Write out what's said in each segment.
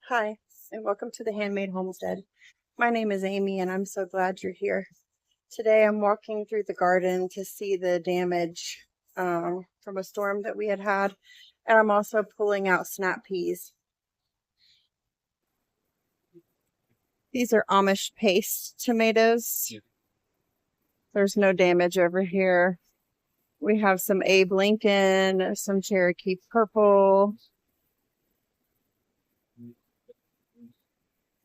Hi, and welcome to the Handmade Homestead. My name is Amy, and I'm so glad you're here. Today I'm walking through the garden to see the damage from a storm that we had, and I'm also pulling out snap peas. These are Amish paste tomatoes. There's no damage over here. We have some Abe Lincoln, some Cherokee Purple.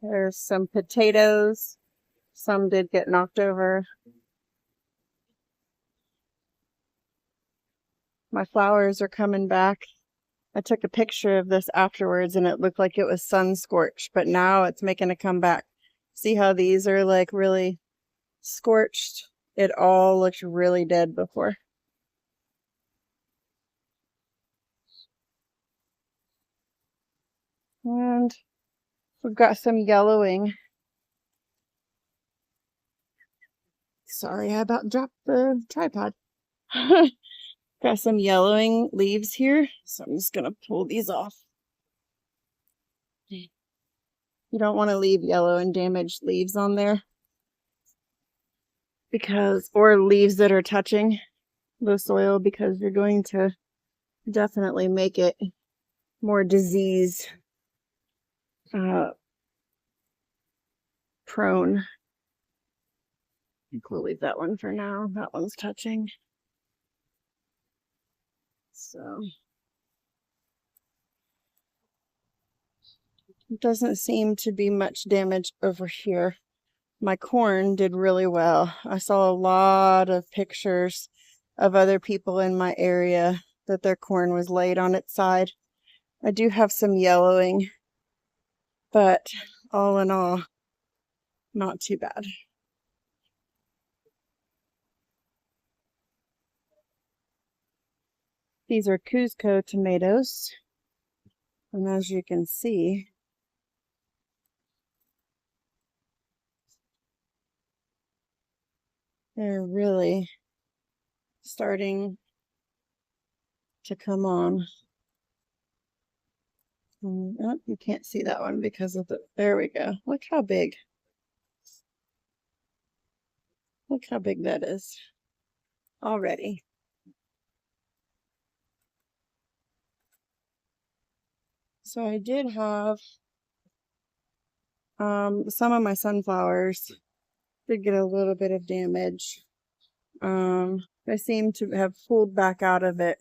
There's some potatoes. Some did get knocked over. My flowers are coming back. I took a picture of this afterwards and it looked like it was sun scorched, but now it's making a comeback. See how these are like really scorched? It all looked really dead before. And we've got some yellowing. Sorry, I about dropped the tripod. Got some yellowing leaves here, so I'm just gonna pull these off. You don't want to leave yellow and damaged leaves on there or leaves that are touching the soil, because you're going to definitely make it more disease prone. We'll leave that one for now. That one's touching. So it doesn't seem to be much damage over here. My corn did really well. I saw a lot of pictures of other people in my area that their corn was laid on its side. I do have some yellowing, but all in all, not too bad. These are Cuzco tomatoes, and as you can see, they're really starting to come on. Oh, you can't see that one because of there we go. Look how big. Look how big that is already. So I did have some of my sunflowers did get a little bit of damage. I seem to have pulled back out of it,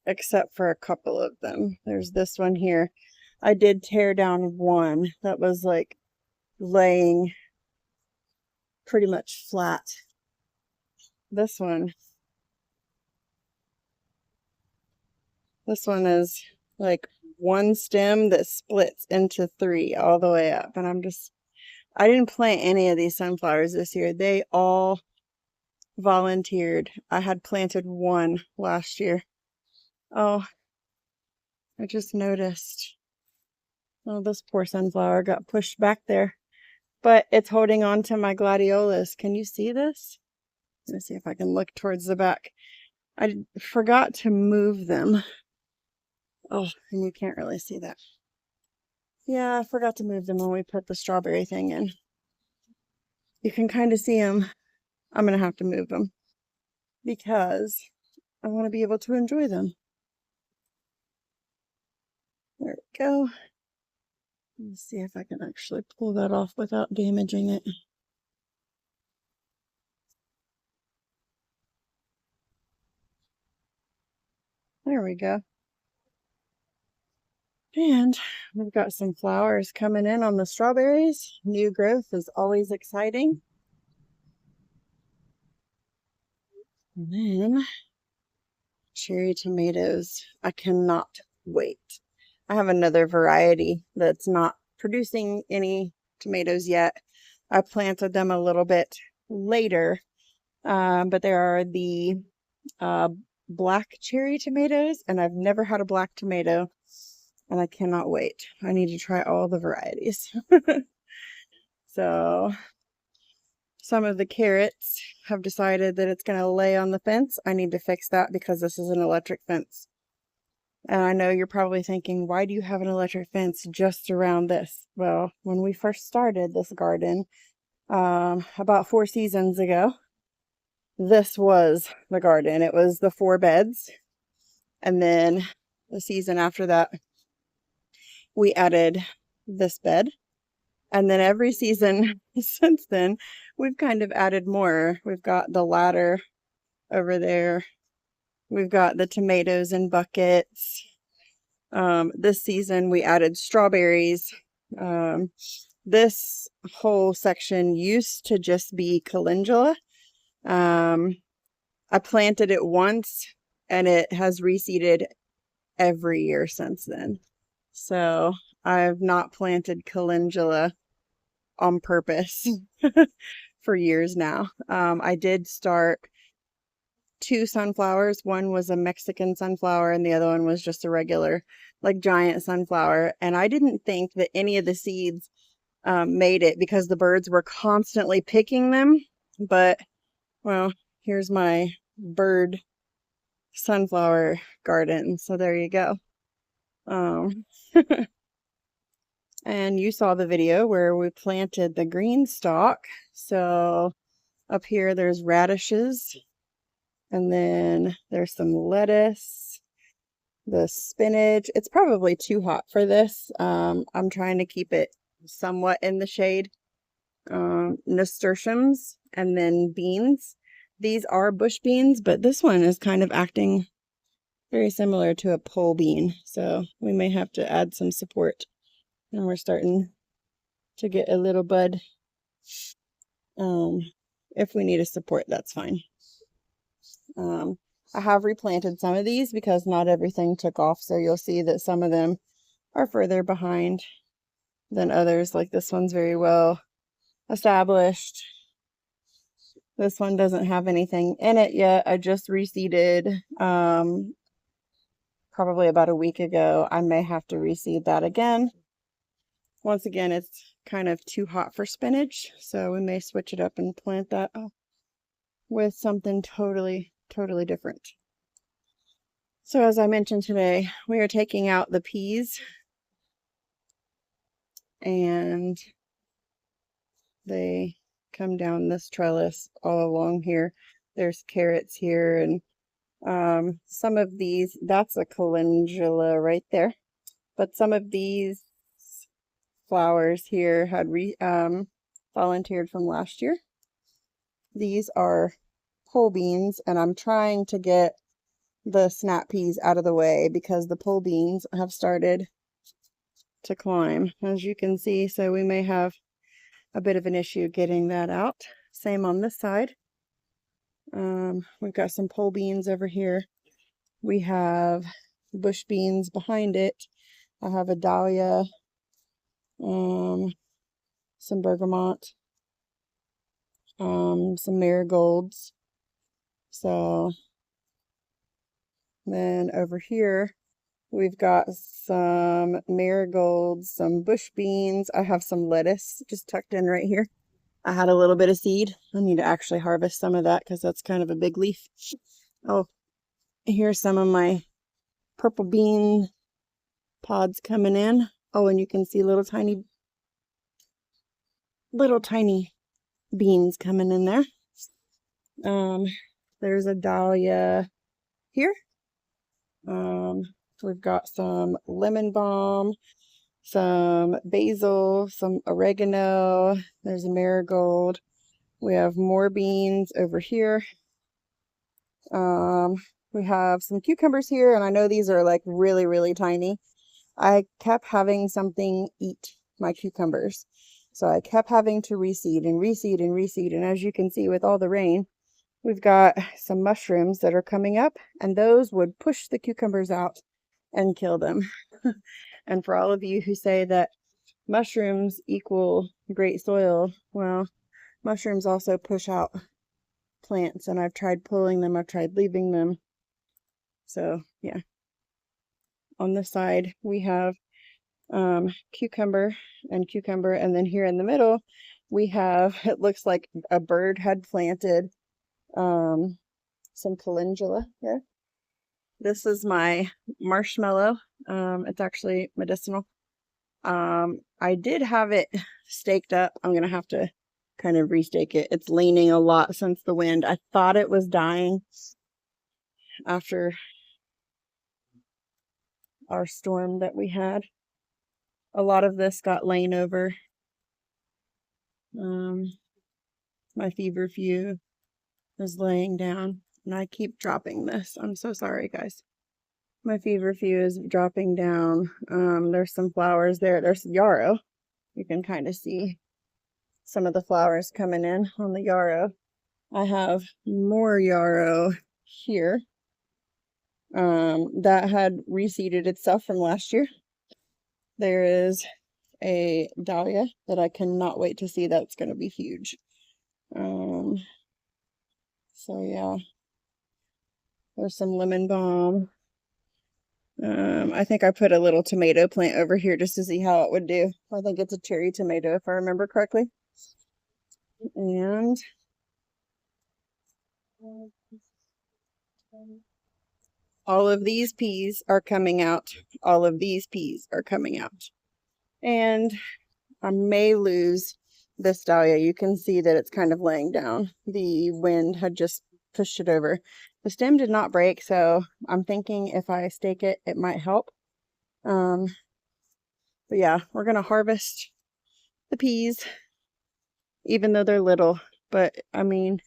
except for a couple of them. There's this one here. I did tear down one that was like laying pretty much flat. This one is like one stem that splits into three all the way up. And I didn't plant any of these sunflowers this year. They all volunteered. I had planted one last year. Oh, I just noticed. Oh, this poor sunflower got pushed back there. But it's holding on to my gladiolus. Can you see this? Let's see if I can look towards the back. I forgot to move them. Oh, and you can't really see that. Yeah, I forgot to move them when we put the strawberry thing in. You can kind of see them. I'm going to have to move them because I want to be able to enjoy them. There we go. Let's see if I can actually pull that off without damaging it. There we go. And we've got some flowers coming in on the strawberries. New growth is always exciting. And then cherry tomatoes. I cannot wait. I have another variety that's not producing any tomatoes yet. I planted them a little bit later, but there are the black cherry tomatoes, and I've never had a black tomato, and I cannot wait. I need to try all the varieties. So some of the carrots have decided that it's going to lay on the fence. I need to fix that because this is an electric fence. And I know you're probably thinking, why do you have an electric fence just around this? Well, when we first started this garden, about 4 seasons ago, this was the garden. It was the 4 beds. And then the season after that, we added this bed. And then every season since then, we've kind of added more. We've got the ladder over there. We've got the tomatoes in buckets. This season we added strawberries. This whole section used to just be calendula. I planted it once and it has reseeded every year since then. So I've not planted calendula on purpose for years now. I did start 2 sunflowers. One was a Mexican sunflower and the other one was just a regular, like, giant sunflower. And I didn't think that any of the seeds made it because the birds were constantly picking them. But, well, here's my bird sunflower garden. So there you go. And you saw the video where we planted the green stalk. So up here there's radishes, and then there's some lettuce, the spinach. It's probably too hot for this. I'm trying to keep it somewhat in the shade. Nasturtiums, and then beans. These are bush beans, but this one is kind of acting very similar to a pole bean. So we may have to add some support. And we're starting to get a little bud. If we need a support, that's fine. I have replanted some of these because not everything took off. So you'll see that some of them are further behind than others. Like this one's very well established. This one doesn't have anything in it yet. I just reseeded probably about a week ago. I may have to reseed that again. Once again, it's kind of too hot for spinach, so we may switch it up and plant that with something totally different. So as I mentioned today, we are taking out the peas, and they come down this trellis all along here. There's carrots here, and some of these, that's a calendula right there, but some of these flowers here had volunteered from last year. These are pole beans, and I'm trying to get the snap peas out of the way because the pole beans have started to climb, as you can see. So we may have a bit of an issue getting that out. Same on this side. We've got some pole beans over here. We have bush beans behind it. I have a dahlia, some bergamot, some marigolds. So then over here we've got some marigolds, some bush beans. I have some lettuce just tucked in right here. I had a little bit of seed. I need to actually harvest some of that because that's kind of a big leaf. Oh, here's some of my purple bean pods coming in. Oh, and you can see little tiny beans coming in there. There's a dahlia here. We've got some lemon balm, some basil, some oregano. There's a marigold. We have more beans over here. We have some cucumbers here, and I know these are like really tiny. I kept having something eat my cucumbers. So I kept having to reseed and reseed and reseed. And as you can see with all the rain, we've got some mushrooms that are coming up, and those would push the cucumbers out and kill them. And for all of you who say that mushrooms equal great soil, well, mushrooms also push out plants, and I've tried pulling them, I've tried leaving them. So yeah. On this side we have cucumber, and then here in the middle we have, it looks like a bird had planted some calendula here. This is my marshmallow. It's actually medicinal. I did have it staked up. I'm gonna have to kind of restake it. It's leaning a lot since the wind. I thought it was dying after our storm that we had. A lot of this got lain over. My feverfew is laying down, and I keep dropping this. I'm so sorry, guys. My feverfew is dropping down. There's some flowers there. There's yarrow. You can kind of see some of the flowers coming in on the yarrow. I have more yarrow here. That had reseeded itself from last year. There is a dahlia that I cannot wait to see. That's going to be huge. So yeah, there's some lemon balm. I think I put a little tomato plant over here just to see how it would do. I think it's a cherry tomato if I remember correctly. And all of these peas are coming out. All of these peas are coming out. And I may lose this dahlia. You can see that it's kind of laying down. The wind had just pushed it over. The stem did not break, so I'm thinking if I stake it, it might help. But yeah, we're going to harvest the peas, even though they're little. But, I mean,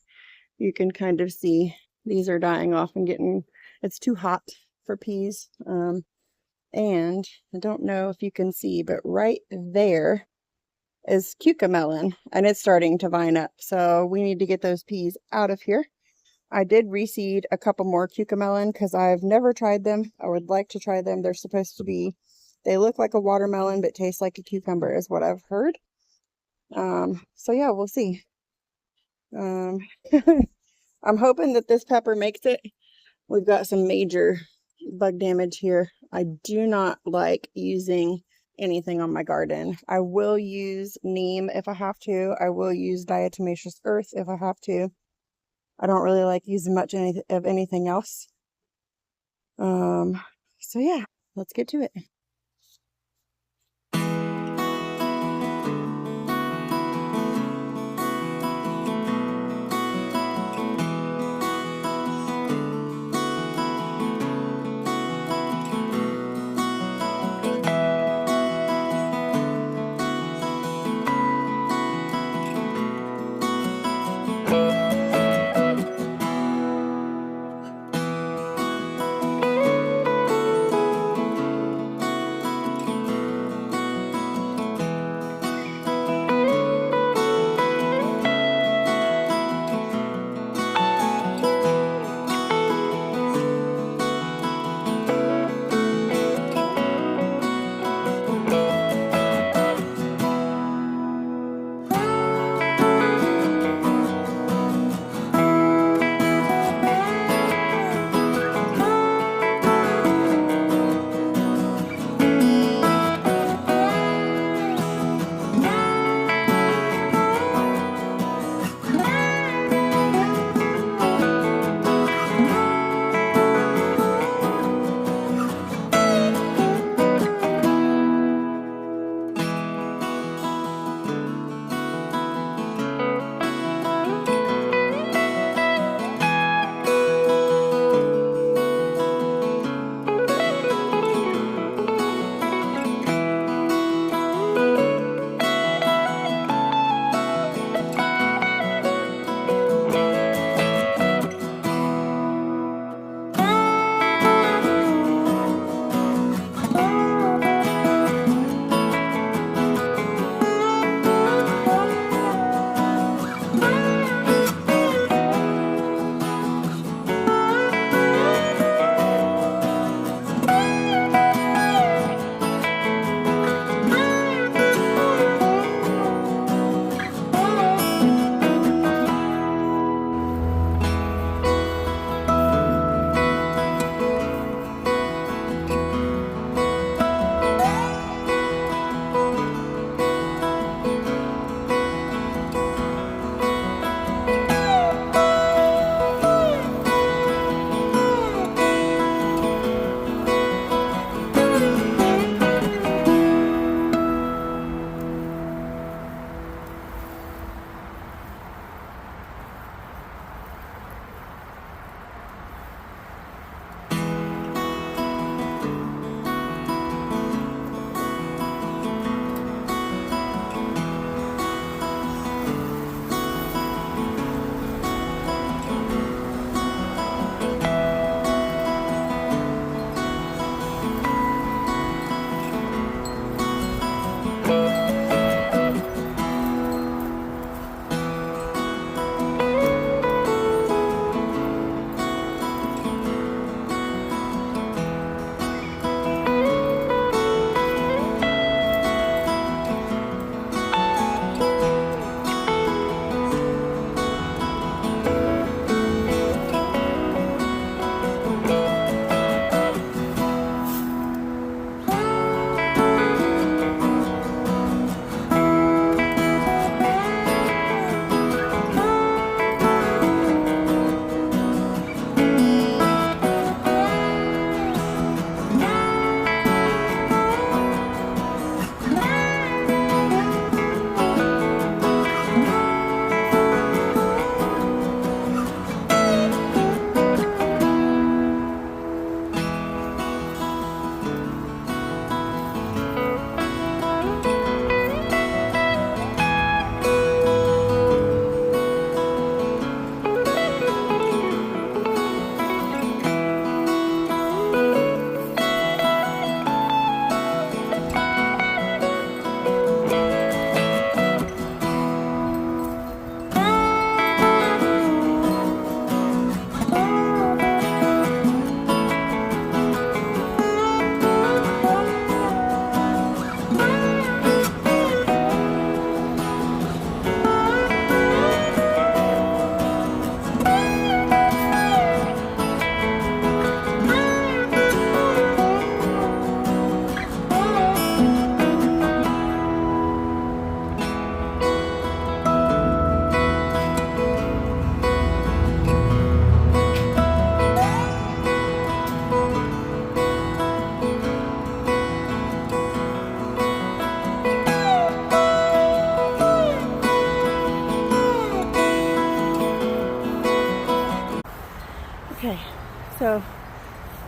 you can kind of see these are dying off and getting, it's too hot for peas. And I don't know if you can see, but right there is cucamelon, and it's starting to vine up. So we need to get those peas out of here. I did reseed a couple more cucamelon because I've never tried them. I would like to try them. They're supposed to be, they look like a watermelon but taste like a cucumber is what I've heard. So yeah, we'll see. I'm hoping that this pepper makes it. We've got some major bug damage here. I do not like using anything on my garden. I will use neem if I have to. I will use diatomaceous earth if I have to. I don't really like using much of anything else. So yeah, let's get to it.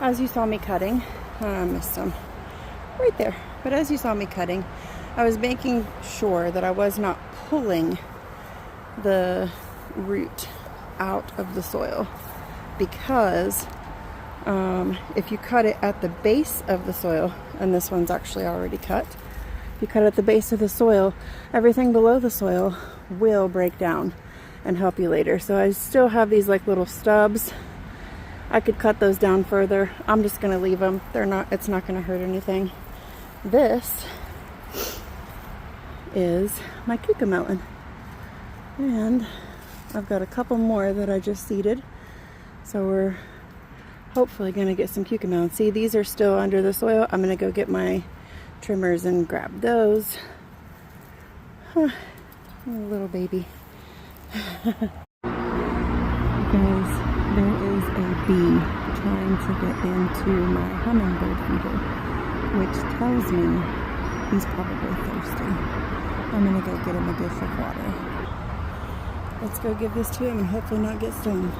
as you saw me cutting, I missed some right there, but as you saw me cutting, I was making sure that I was not pulling the root out of the soil, because if you cut it at the base of the soil, and this one's actually already cut, if you cut it at the base of the soil, everything below the soil will break down and help you later. So I still have these like little stubs. I could cut those down further. I'm just gonna leave them. It's not gonna hurt anything. This is my cucamelon, and I've got a couple more that I just seeded, so we're hopefully gonna get some cucamelon. See, these are still under the soil. I'm gonna go get my trimmers and grab those. Little baby. Guys, there is a bee trying to get into my hummingbird feeder, which tells me he's probably thirsty. I'm gonna go get him a dish of water. Let's go give this to him and hopefully not get stung.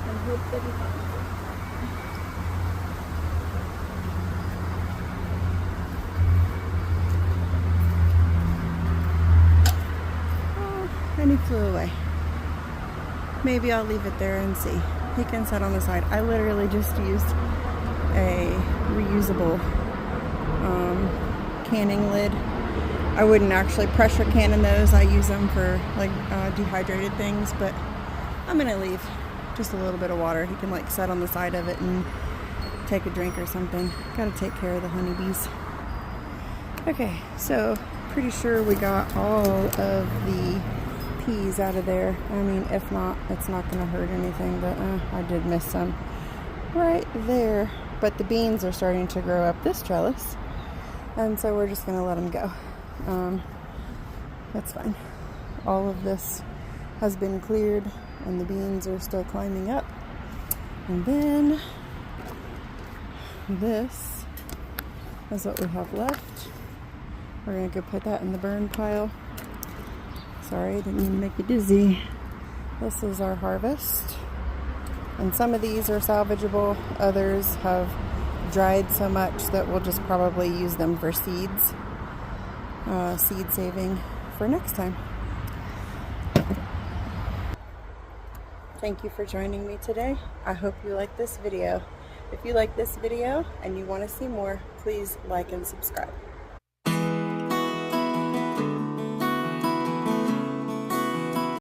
And hope that he finds it. And he flew away. Maybe I'll leave it there and see. He can sit on the side. I literally just used a reusable canning lid. I wouldn't actually pressure cannon those. I use them for like dehydrated things, but I'm gonna leave just a little bit of water. He can like sit on the side of it and take a drink or something. Gotta take care of the honeybees. Okay, so pretty sure we got all of the peas out of there. I mean, if not, it's not gonna hurt anything, but I did miss some right there. But the beans are starting to grow up this trellis, and so we're just gonna let them go. That's fine. All of this has been cleared and the beans are still climbing up. And then this is what we have left. We're gonna go put that in the burn pile. Sorry, I didn't mean to make you dizzy. This is our harvest. And some of these are salvageable. Others have dried so much that we'll just probably use them for seeds. Seed saving for next time. Thank you for joining me today. I hope you like this video. If you like this video and you want to see more, please like and subscribe.